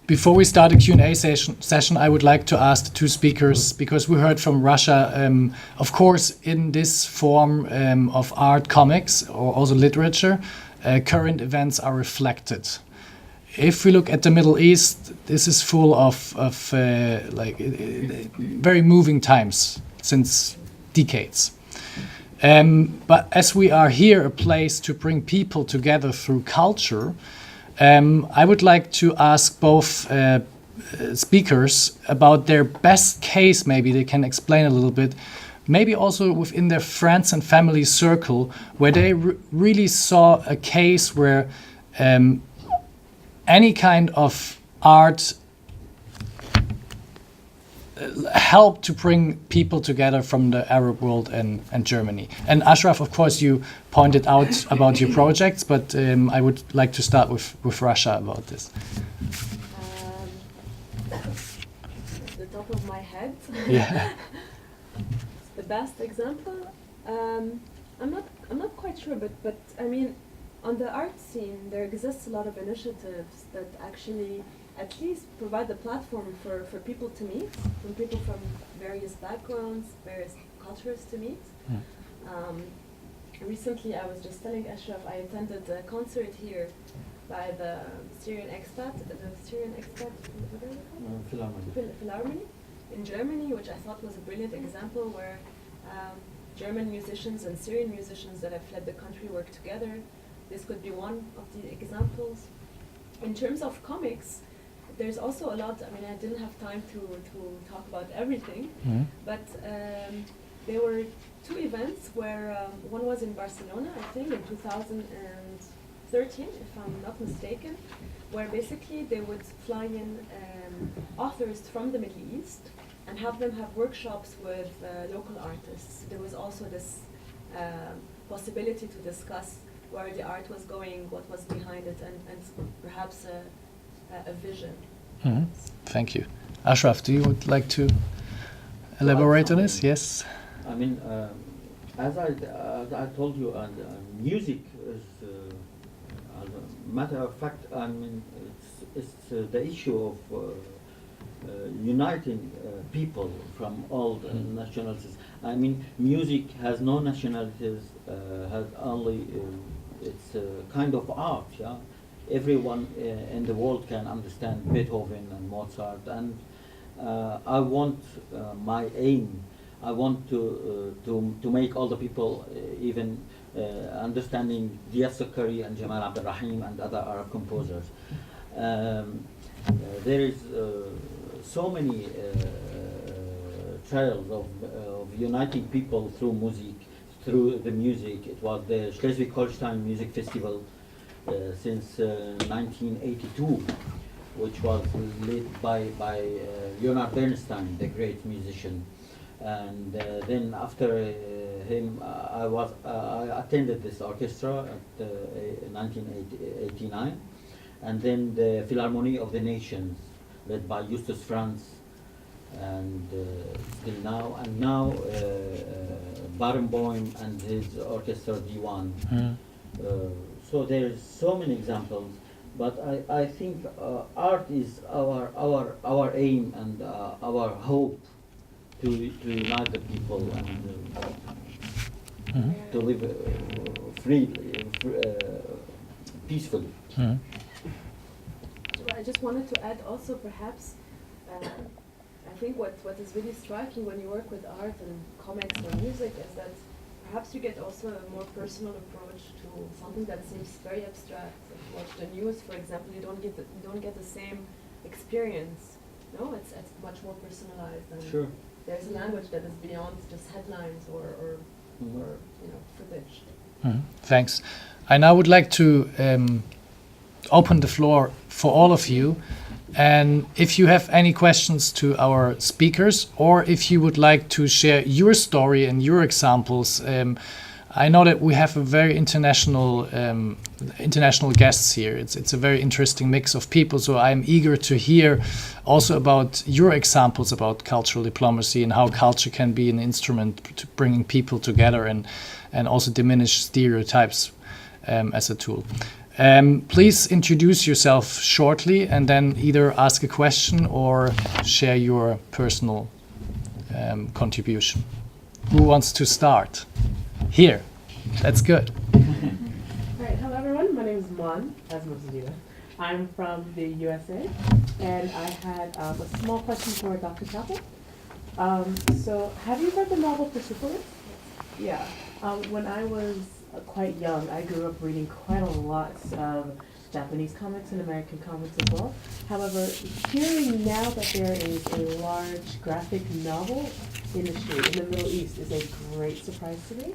Before we start the Q&A session, I would like to ask the two speakers, because we heard from Russia, of course, in this form of art, comics, or also literature, current events are reflected. If we look at the Middle East, this is full of very moving times since decades. But as we are here a place to bring people together through culture, I would like to ask both speakers about their best case. Maybe they can explain a little bit, maybe also within their friends and family circle, where they really saw a case where any kind of art helped to bring people together from the Arab world and Germany. And Ashraf, of course, you pointed out about your projects, but I would like to start with Russia about this. The top of my head. Yeah. The best example. I'm not quite sure, but I mean, on the art scene, there exists a lot of initiatives that actually at least provide a platform for people to meet, from people from various backgrounds, various cultures to meet. Recently, I was just telling Ashraf, I attended a concert here by the Syrian expat, what are they called? Philharmony in Germany, which I thought was a brilliant example where German musicians and Syrian musicians that have fled the country work together. This could be one of the examples. In terms of comics, there's also a lot. I mean, I didn't have time to talk about everything, but there were two events where one was in Barcelona, I think, in 2013, if I'm not mistaken, where basically they would fly in authors from the Middle East and have them have workshops with local artists. There was also this possibility to discuss where the art was going, what was behind it, and perhaps a vision. Thank you. Ashraf, do you would like to elaborate on this? Yes. I mean, as I told you, music is, as a matter of fact, I mean, it's the issue of uniting people from all nationalities. I mean, music has no nationalities, has only, it's a kind of art, yeah? Everyone in the world can understand Beethoven and Mozart, and I want my aim. I want to make all the people even understanding Diaz Sakari and Jamal Abdel Rahim and other Arab composers. There is so many trails of uniting people through music. Through the music, it was the Schleswig-Holstein Music Festival since 1982, which was led by Leonard Bernstein, the great musician. And then after him, I attended this orchestra at 1989, and then the Philharmonie of the Nations, led by Justus Franz, and still now, and now Barenboim and his orchestra Divan. So there's so many examples, but I think art is our aim and our hope to unite the people and to live freely, peacefully. So I just wanted to add also perhaps, I think what is really striking when you work with art and comics or music is that perhaps you get also a more personal approach to something that seems very abstract. If you watch the news, for example, you don't get the same experience. No, it's much more personalized. And sure. There's a language that is beyond just headlines or footage. Thanks. I now would like to open the floor for all of you. And if you have any questions to our speakers, or if you would like to share your story and your examples, I know that we have a very international guests here. It's a very interesting mix of people, so I'm eager to hear also about your examples about cultural diplomacy and how culture can be an instrument to bringing people together and also diminish stereotypes as a tool. Please introduce yourself shortly and then either ask a question or share your personal contribution. Who wants to start? Here. That's good. All right, hello everyone. My name is Mon, as most of you know. I'm from the USA, and I had a small question for Dr. Chappell. So, have you read the novel Persepolis? Yeah. When I was quite young, I grew up reading quite a lot of Japanese comics and American comics as well. However, hearing now that there is a large graphic novel industry in the Middle East is a great surprise to me.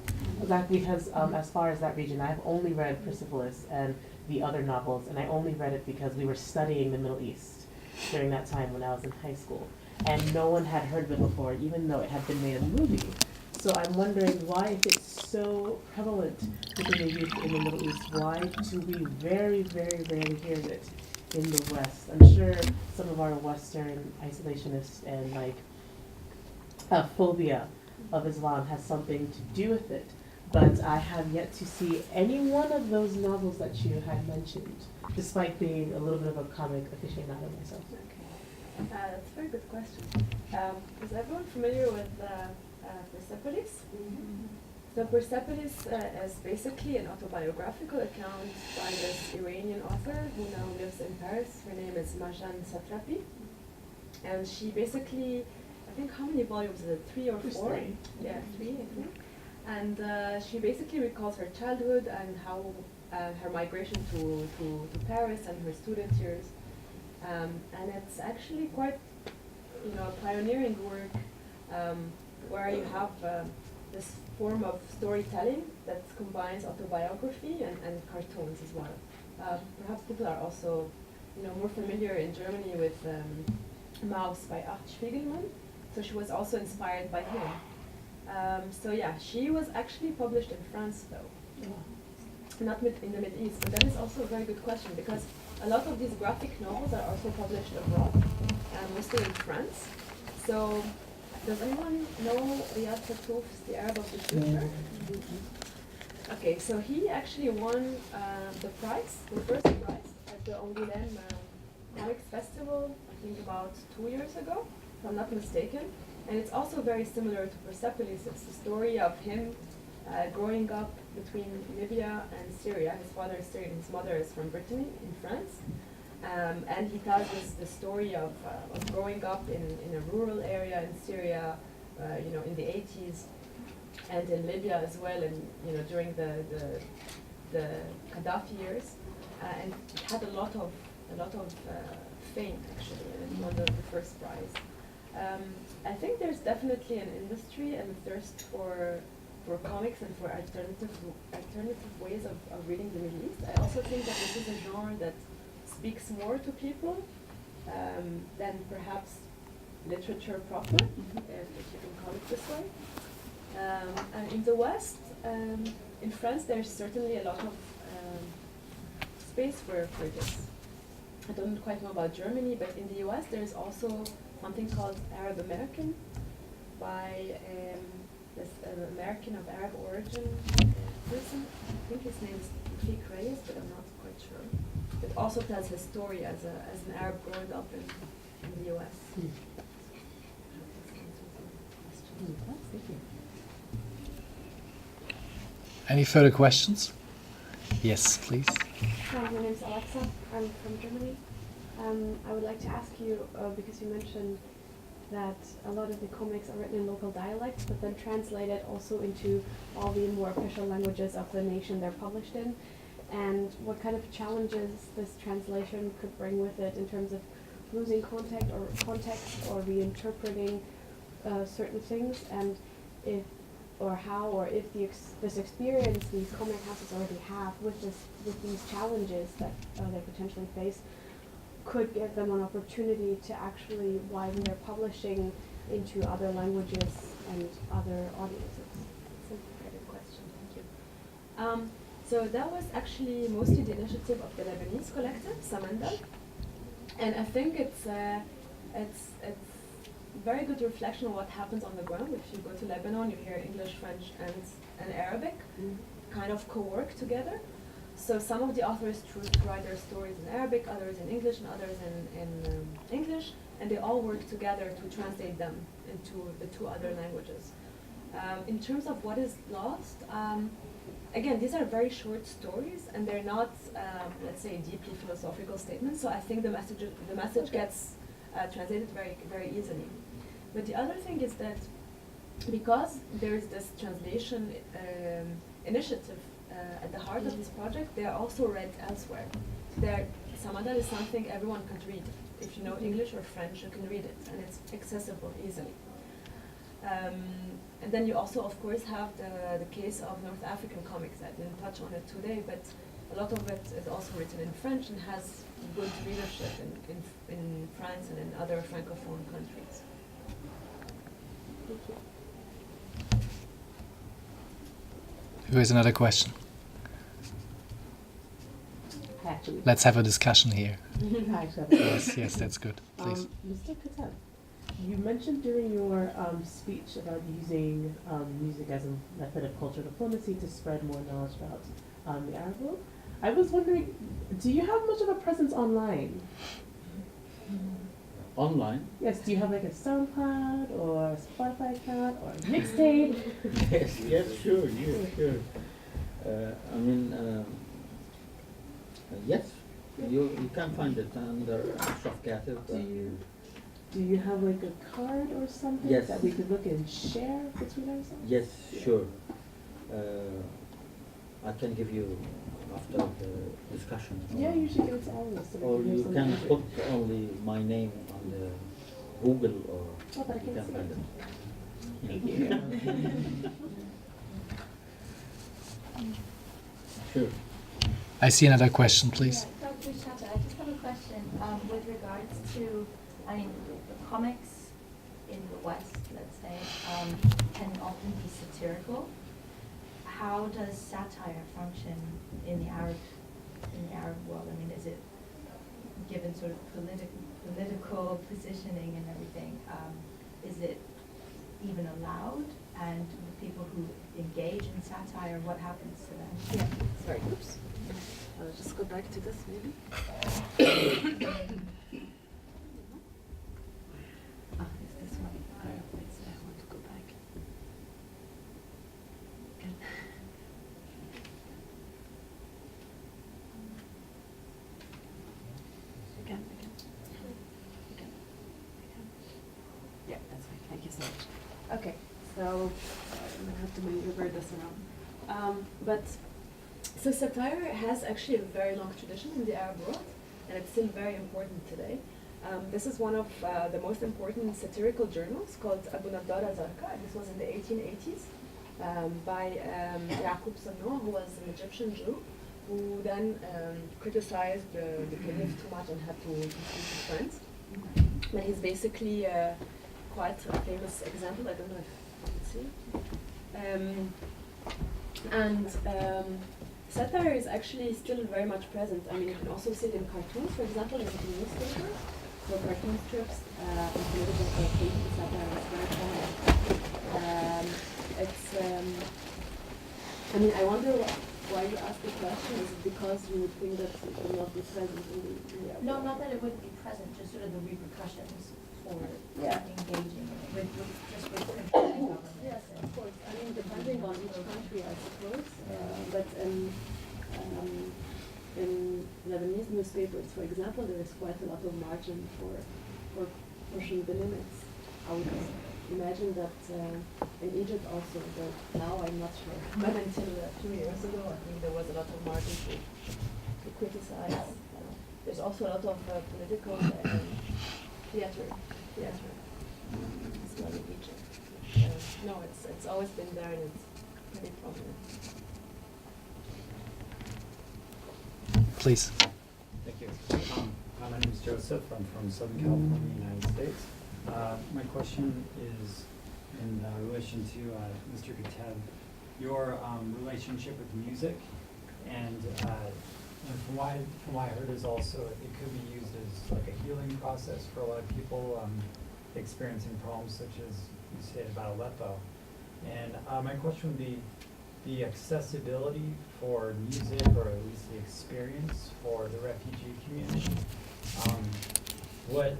Because as far as that region, I've only read Persepolis and the other novels, and I only read it because we were studying the Middle East during that time when I was in high school. And no one had heard of it before, even though it had been made a movie. So I'm wondering why, if it's so prevalent within the youth in the Middle East, why do we very, very rarely hear of it in the West? I'm sure some of our Western isolationists and phobia of Islam has something to do with it. But I have yet to see any one of those novels that you had mentioned, despite being a little bit of a comic aficionado myself. Okay. That's a very good question. Is everyone familiar with Persepolis? Mm-hmm. So Persepolis is basically an autobiographical account by this Iranian author who now lives in Paris. Her name is Marjan Satrapi. And she basically, I think, how many volumes is it? 3 or 4? 3. Yeah, 3, I think. And she basically recalls her childhood and how her migration to Paris and her student years. And it's actually quite, pioneering work where you have this form of storytelling that combines autobiography and cartoons as well. Perhaps people are also, more familiar in Germany with Maus by Art Spiegelman. So she was also inspired by him. She was actually published in France though, not in the Middle East. But that is also a very good question, because a lot of these graphic novels are also published abroad, mostly in France. So, does anyone know Riyad Sattouf's The Arab of the Future? Okay, so he actually won the first prize at the Angoulême Comics Festival, I think about 2 years ago, if I'm not mistaken. And it's also very similar to Persepolis. It's the story of him growing up between Libya and Syria. His father is Syrian, his mother is from Brittany in France. And he tells us the story of growing up in a rural area in Syria, in the 80s, and in Libya as well, and during the Gaddafi years. And it had a lot of fame actually, and it won the first prize. I think there's definitely an industry and a thirst for comics and for alternative ways of reading the Middle East. I also think that this is a genre that speaks more to people than perhaps literature proper, if you can call it this way. And in the West, in France, there's certainly a lot of space for this. I don't quite know about Germany, but in the US, there's also something called Arab American by this American of Arab origin person. I think his name is Fik Reyes, but I'm not quite sure. It also tells his story as an Arab growing up in the US. Any further questions? Yes, please. Hi, my name is Alexa. I'm from Germany. I would like to ask you, because you mentioned that a lot of the comics are written in local dialects, but then translated also into all the more official languages of the nation they're published in, and what kind of challenges this translation could bring with it in terms of losing context or reinterpreting certain things, and if this experience these comic houses already have with these challenges that they potentially face could give them an opportunity to actually widen their publishing into other languages and other audiences. That's a very good question, thank you. So that was actually mostly the initiative of the Lebanese collective, Samandal, and I think it's very good reflection of what happens on the ground. If you go to Lebanon, you hear English, French, and Arabic kind of co-work together. So some of the authors choose to write their stories in Arabic, others in English, and others in English, and they all work together to translate them into the two other languages. In terms of what is lost, again, these are very short stories, and they're not, let's say, deeply philosophical statements. So I think the message gets translated very, very easily. But the other thing is that because there is this translation initiative at the heart of this project, they are also read elsewhere. Samadal is something everyone can read. If you know English or French, you can read it, and it's accessible easily. And then you also, of course, have the case of North African comics. I didn't touch on it today, but a lot of it is also written in French and has good readership in France and in other Francophone countries. Thank you. Who has another question? Actually, Let's have a discussion here. actually. Yes, that's good. Please. Mr. Kettner, you mentioned during your speech about using music as a method of cultural diplomacy to spread more knowledge about the Arab world. I was wondering, do you have much of a presence online? Online? Yes, do you have like a SoundCloud or a Spotify account or a mixtape? Yes, sure. I mean, yes, you can find it under Ashraf Katib. Do you have like a card or something Yes. that we could look and share between ourselves? Yes, sure. I can give you after the discussion. Yeah, you should give it to all of us. So we Or hear you some can music. put only my name on the Google, or Oh, but I you can can see find it. it. Thank you. Sure. I see another question, please. Yeah, Dr. Shata, I just have a question with regards to, I mean, the comics in the West, let's say, can often be satirical. How does satire function in the Arab world? I mean, is it given sort of political positioning and everything? Is it even allowed? And the people who engage in satire, what happens to them? Yeah, sorry, oops. I'll just go back to this maybe. It's this one. I want to go back. Again. Again. Yeah, that's fine. Thank you so much. Okay, so I'm gonna have to maneuver this around. So satire has actually a very long tradition in the Arab world, and it's still very important today. This is one of the most important satirical journals called Abu Nadara Zarqa. This was in the 1880s by Yaqub Sannoh, who was an Egyptian Jew, who then criticized the caliph too much and had to flee to France. But he's basically quite a famous example. I don't know if you can see. Satire is actually still very much present. I mean, you can also see it in cartoons, for example, in the newspaper. So cartoon strips and political campaigns, satire is very common. I mean, I wonder why you asked the question. Is it because you would think that it will not be present in the No, not that it wouldn't be present, just sort of the repercussions for engaging in it, with controlling government. Yes, of course. I mean, depending on each country, I suppose. But in Lebanese newspapers, for example, there is quite a lot of margin for pushing the limits. I would imagine that in Egypt also, but now I'm not sure. But until a few years ago, I think there was a lot of margin to criticize. There's also a lot of political theater as well in Egypt. No, it's always been there, and it's pretty prominent. Please. Thank you. My name is Joseph. I'm from Southern California, United States. My question is in relation to Mr. Kettner, your relationship with music, and from what I heard is also it could be used as like a healing process for a lot of people experiencing problems such as you said about Aleppo. And my question would be, the accessibility for music, or at least the experience for the refugee community. What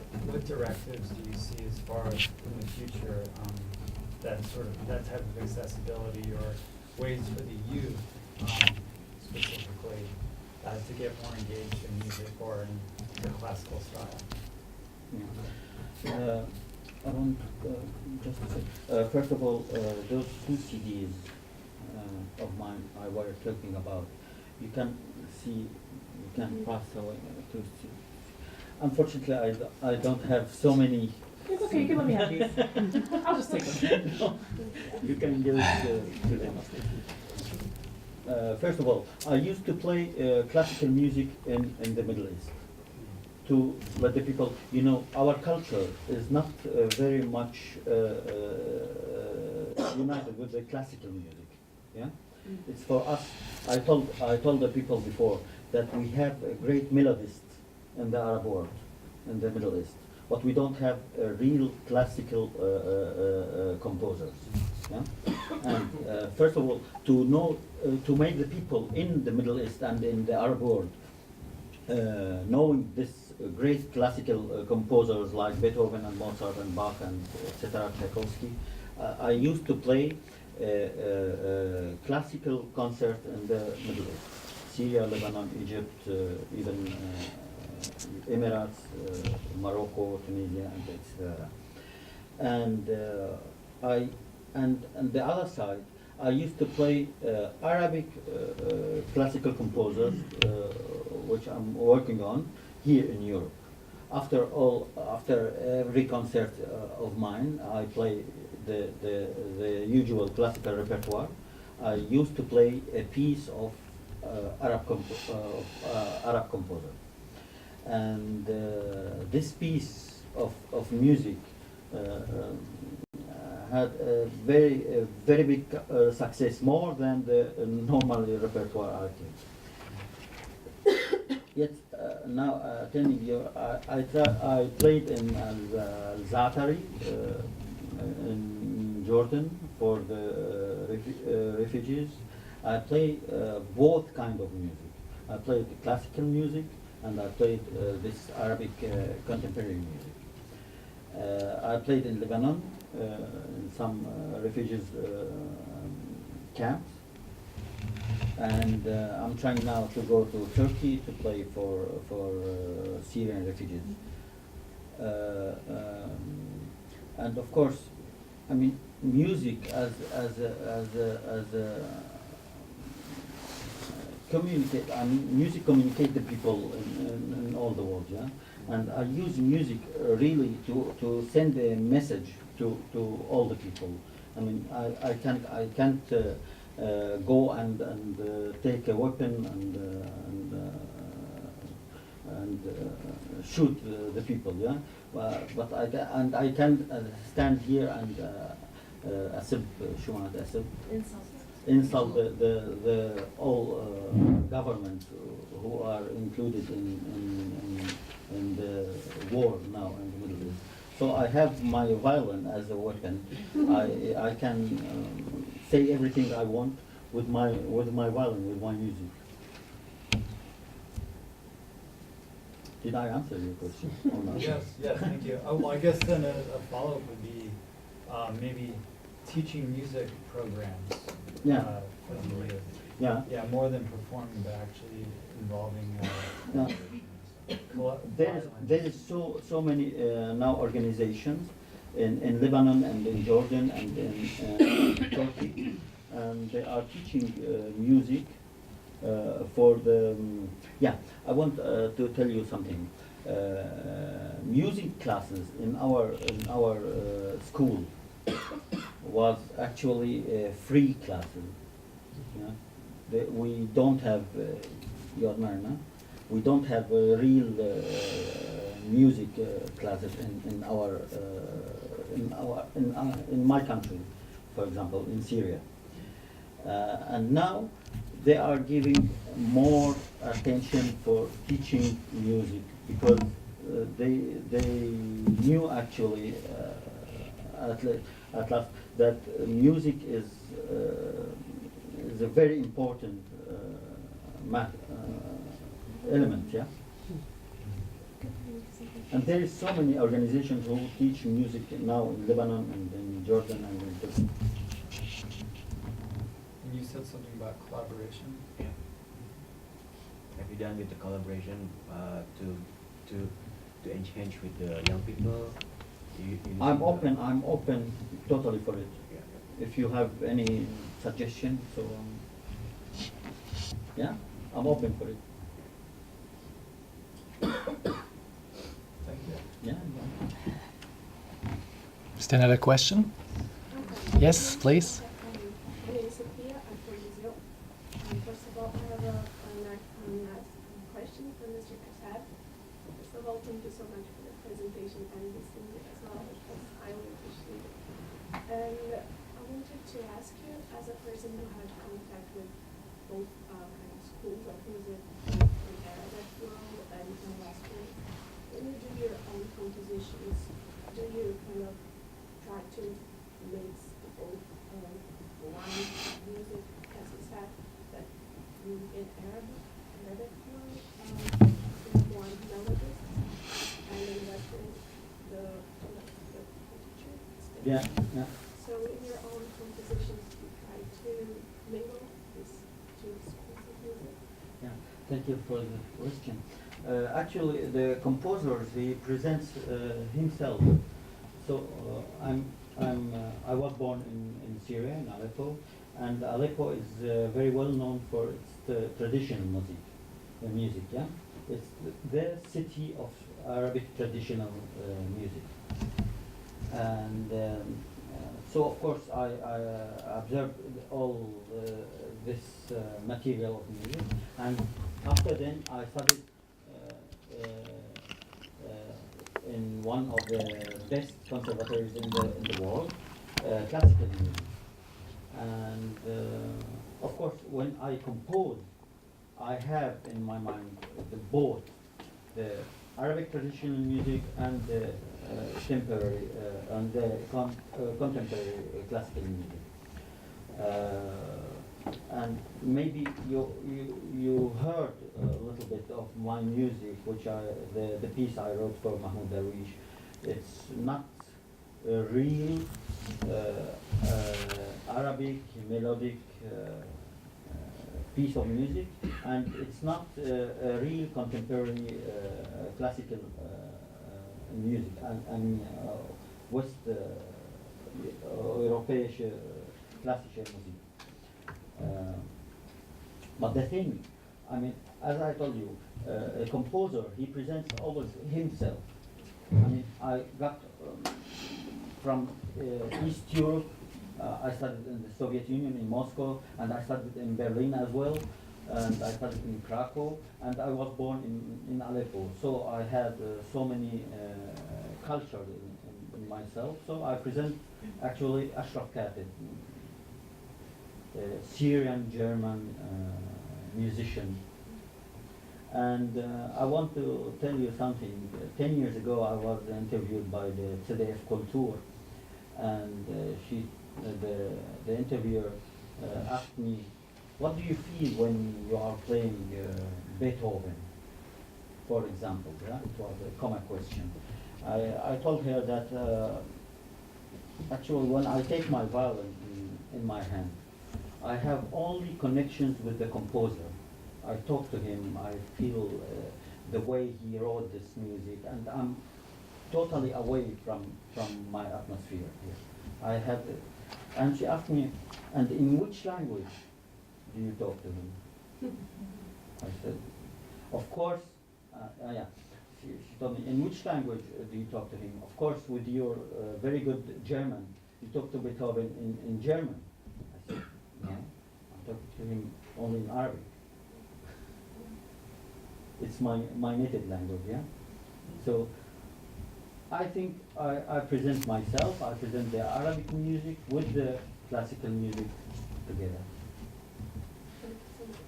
directives do you see as far as in the future that type of accessibility, or ways for the youth specifically to get more engaged in music or in the classical style? I want just to say, first of all, those two CDs of mine I was talking about, you can see, you can pass away to see. Unfortunately, I don't have so many. It's okay, you can let me have these. I'll just take them. No, you can give it to them. First of all, I used to play classical music in the Middle East to let the people, you know, our culture is not very much united with the classical music. Yeah, it's for us. I told the people before that we have a great melodists in the Arab world, in the Middle East, but we don't have real classical composers. Yeah? And first of all, to know, to make the people in the Middle East and in the Arab world knowing this great classical composers like Beethoven and Mozart and Bach and etc. Tchaikovsky, I used to play classical concert in the Middle East, Syria, Lebanon, Egypt, even Emirates, Morocco, Tunisia, and etc. And the other side, I used to play Arabic classical composers, which I'm working on here in Europe. After every concert of mine, I play the usual classical repertoire. I used to play a piece of Arab composer. And this piece of music had a very big success, more than the normal repertoire I think. Yet now, telling you, I played in Zaatari in Jordan for the refugees. I play both kind of music. I played classical music, and I played this Arabic contemporary music. I played in Lebanon, in some refugees camps, and I'm trying now to go to Turkey to play for Syrian refugees. And of course, I mean, music as a communicate. I mean, music communicate the people in all the world, yeah. And I use music really to send a message to all the people. I mean, I can't go and take a weapon and shoot the people, yeah. But I can stand here and insult the all government who are included in the war now in the Middle East. So I have my violin as a weapon. I can say everything I want with my violin, with my music. Did I answer your question? Or not? Yes, thank you. Well, I guess then a follow-up would be maybe teaching music programs. Yeah. For the youth. Yeah. Yeah, more than performing, but actually involving. There is so many now organizations in Lebanon and in Jordan and in Turkey, and they are teaching music for the. I want to tell you something. Music classes in our school was actually free classes. Yeah? We don't have we don't have real music classes in my country, for example, in Syria. And now they are giving more attention for teaching music because they knew actually at last that music is a very important element, yeah. And there is so many organizations who teach music now in Lebanon and in Jordan and in Turkey. And you said something about collaboration. Yeah. Have you done with the collaboration to engage with the young people? I'm open totally for it. Yeah. If you have any suggestion, so yeah, I'm open for it. Thank you. Yeah. Is there another question? Yes, please. My name is Sophia. I'm from Brazil. First of all, I have a question for Mr. Katab. First of all, thank you so much for the presentation and listening as well. It was highly appreciated. And I wanted to ask you, as a person who had contact with both kind of schools of music in Arabic world and in Western, when you do your own compositions, do you kind of try to mix both one music, as you said, that you in Arabic world, one melodies, and in Western the teacher? Yeah. Yeah. So in your own compositions, you try to mingle these two schools of music? Yeah, thank you for the question. Actually, the composer, he presents himself. So I was born in Syria, in Aleppo, and Aleppo is very well known for its traditional music. Yeah, it's the city of Arabic traditional music, and so of course I observed all this material of music, and after then I studied in one of the best conservatories in the world, classical music. And of course, when I compose, I have in my mind both the Arabic traditional music and the temporary and the contemporary classical music. And maybe you heard a little bit of my music, which the piece I wrote for Mahmoud Darwish. It's not a real Arabic melodic piece of music, and it's not a real contemporary classical music. I mean, West europäische klassische Musik. But the thing, I mean, as I told you, a composer, he presents always himself. I mean, I got from East Europe. I studied in the Soviet Union in Moscow, and I studied in Berlin as well, and I studied in Krakow, and I was born in Aleppo. So I had so many cultures in myself. So I present actually Ashraf Katib, Syrian German musician. And I want to tell you something. 10 years ago, I was interviewed by the CDF Kultur, and the interviewer asked me, "What do you feel when you are playing Beethoven, for example?" Yeah? It was a common question. I told her that actually, when I take my violin in my hand, I have only connections with the composer. I talk to him, I feel the way he wrote this music, and I'm totally away from my atmosphere here. I have, and she asked me, "And in which language do you talk to him?" I said, "Of course," yeah. She told me, "In which language do you talk to him?" "Of course, with your very good German. You talk to Beethoven in German." I said, "No, I talk to him only in Arabic. It's my native language, yeah." So I think I present myself, I present the Arabic music with the classical music together. Thank you so much.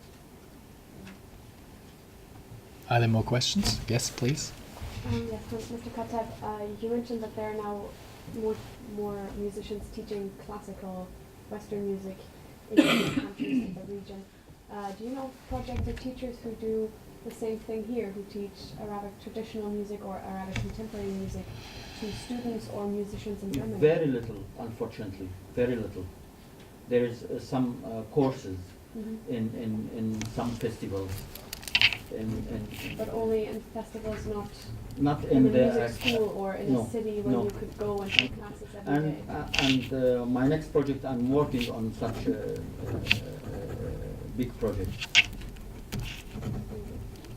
Are there more questions? Yes, please. Yes, Mr. Katab, you mentioned that there are now more musicians teaching classical Western music. in different countries in the region. Do you know projects or teachers who do the same thing here, who teach Arabic traditional music or Arabic contemporary music to students or musicians in Germany? Very little, unfortunately, very little. There is some courses in some festivals. But only in festivals, not in in a the music school or in no, a city where no. you could go and take classes every day. And my next project, I'm working on such a big project.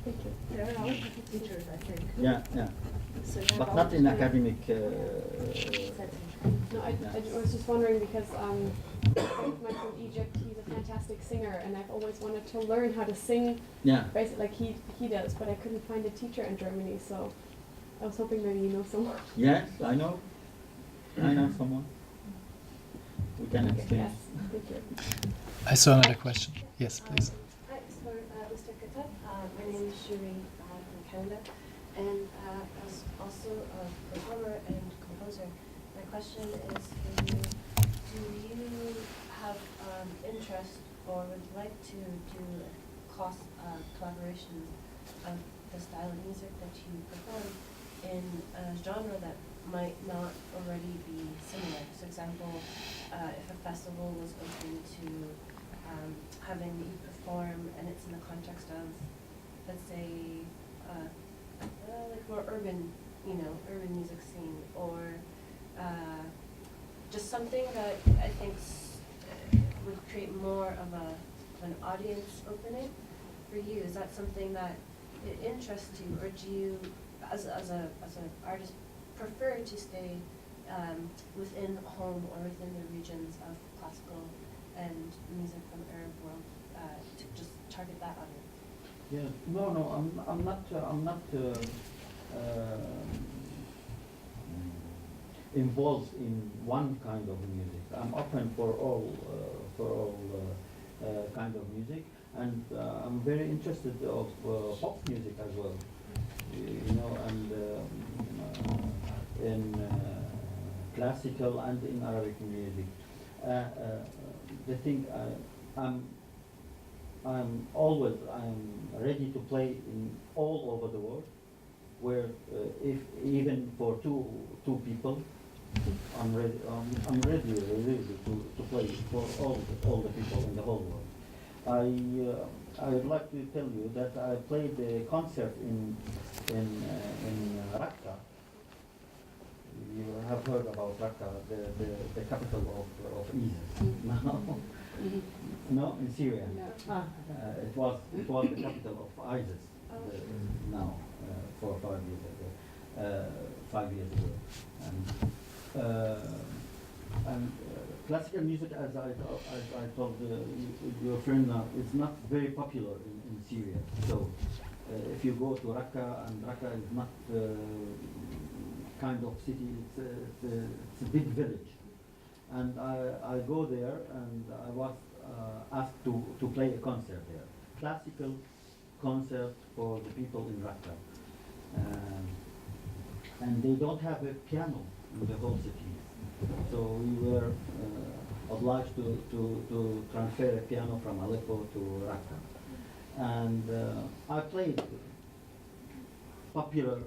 Thank you. There are also teachers, I think. Yeah, yeah. So you have But all not in the academic. setting. No, I was just wondering because a friend of mine from Egypt, he's a fantastic singer, and I've always wanted to learn how to sing, Yeah. basically like he does, but I couldn't find a teacher in Germany, so I was hoping maybe you know someone. Yes, I know. I know someone. We can Okay, exchange. yes, thank you. I saw another question. Yes, please. Hi, so Mr. Kettner. My name is Shireen from Canada, and as also a performer and composer. My question is for you: do you have interest or would like to do collaboration of the style of music that you perform in a genre that might not already be similar? So, example, if a festival was open to having you perform, and it's in the context of, let's say, like more urban, urban music scene, or just something that I think would create more of an audience opening for you. Is that something that it interests you, or do you, as an artist, prefer to stay within home or within the regions of classical and music from Arab world to just target that audience? Yeah. No. I'm not involved in one kind of music. I'm open for all kind of music, and I'm very interested of pop music as well. And in classical and in Arabic music. The thing I'm ready to play in all over the world, where if even for two people, I'm ready really to play for all the people in the whole world. I would like to tell you that I played a concert in Raqqa. You have heard about Raqqa, the capital of ISIS. No, in Syria. It was the capital of ISIS now, 4 or 5 years ago. 5 years ago, and classical music, as I told your friend now, is not very popular in Syria. So if you go to Raqqa, and Raqqa is not kind of city, it's a big village. And I go there, and I was asked to play a concert there, classical concert for the people in Raqqa. And they don't have a piano in the whole city. So we were obliged to transfer a piano from Aleppo to Raqqa. And I played popular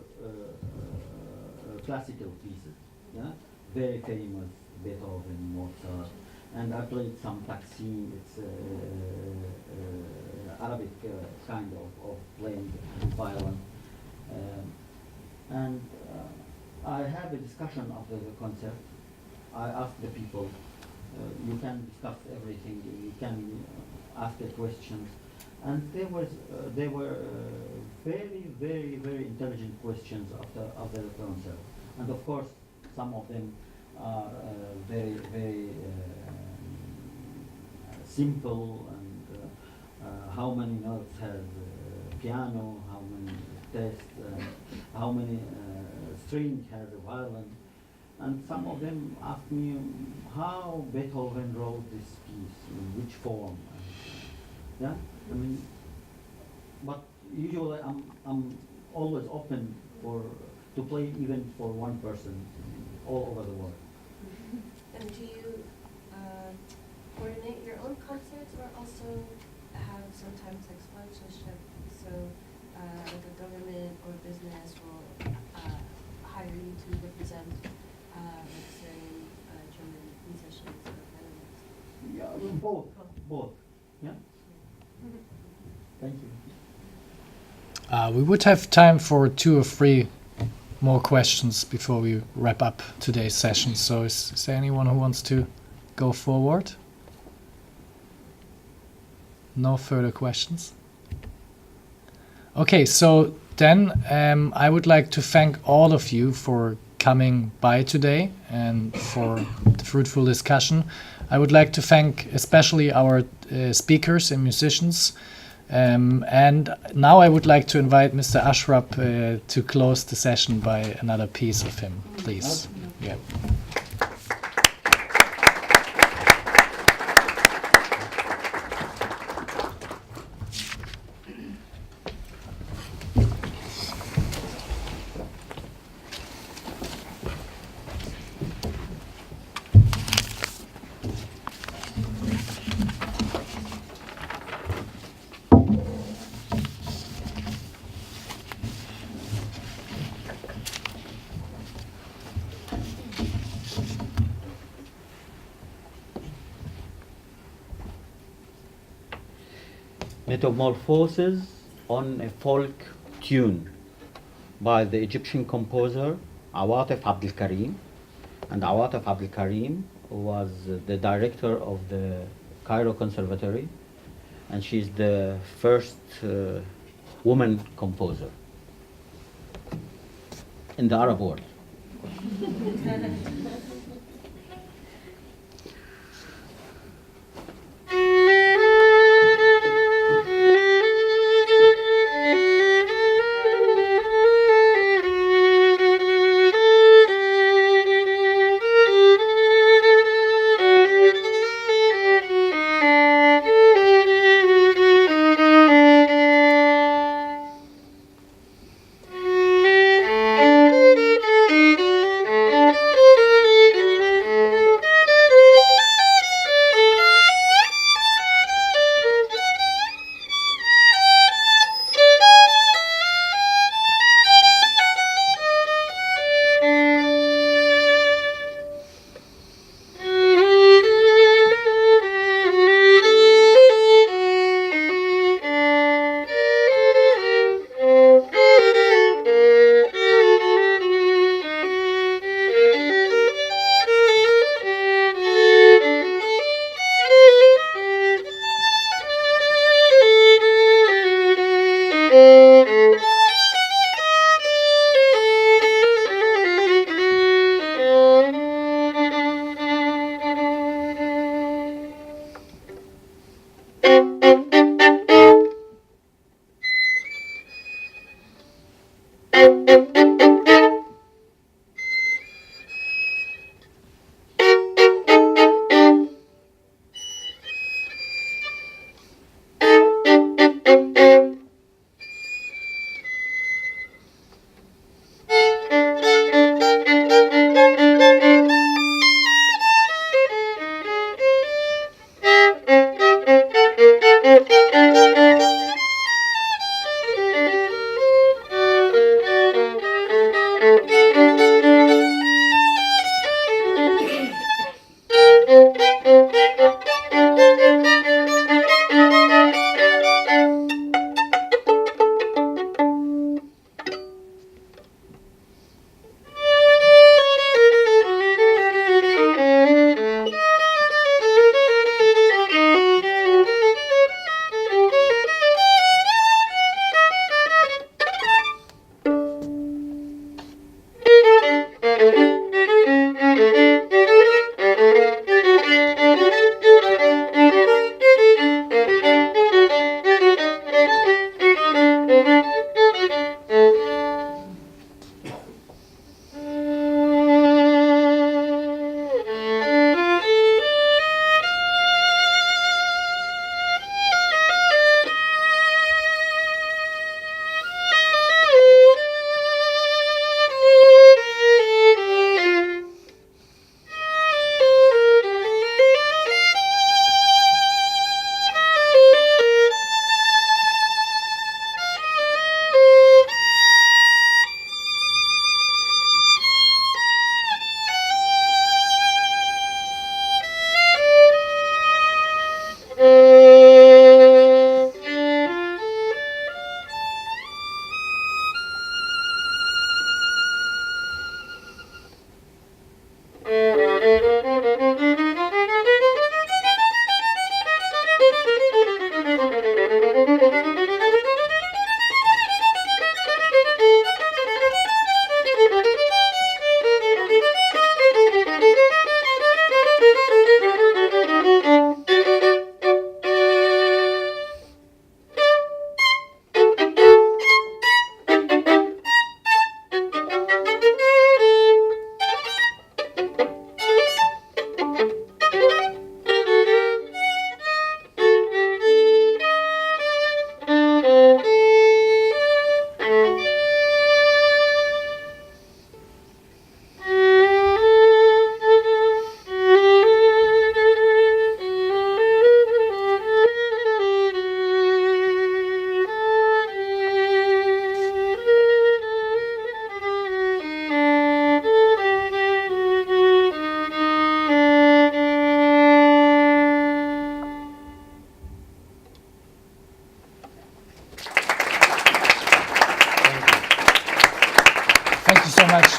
classical pieces, yeah? Very famous, Beethoven, Mozart, and I played some Taksim. It's Arabic kind of playing violin. And I have a discussion after the concert. I asked the people, you can discuss everything, you can ask the questions. And there were very, very, very intelligent questions after the concert. And of course, some of them are very, very simple, and how many notes has piano, how many tests, how many string has a violin. And some of them asked me how Beethoven wrote this piece, in which form. Yeah, I mean, but usually I'm always open to play even for one person all over the world. And do you coordinate your own concerts or also have sometimes like sponsorship? So like a government or business will hire you to represent like certain German musicians or Netherlands? Yeah, both. Both. Yeah. Thank you. We would have time for 2 or 3 more questions before we wrap up today's session. So is there anyone who wants to go forward? No further questions? Okay, so then I would like to thank all of you for coming by today and for the fruitful discussion. I would like to thank especially our speakers and musicians. And now I would like to invite Mr. Ashraf to close the session by another piece of him, please. Yeah. Metamorphosis on a folk tune by the Egyptian composer Awatif Abdel Karim. And Awatif Abdel Karim was the director of the Cairo Conservatory, and she's the first woman composer in the Arab world.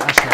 much, Ashraf.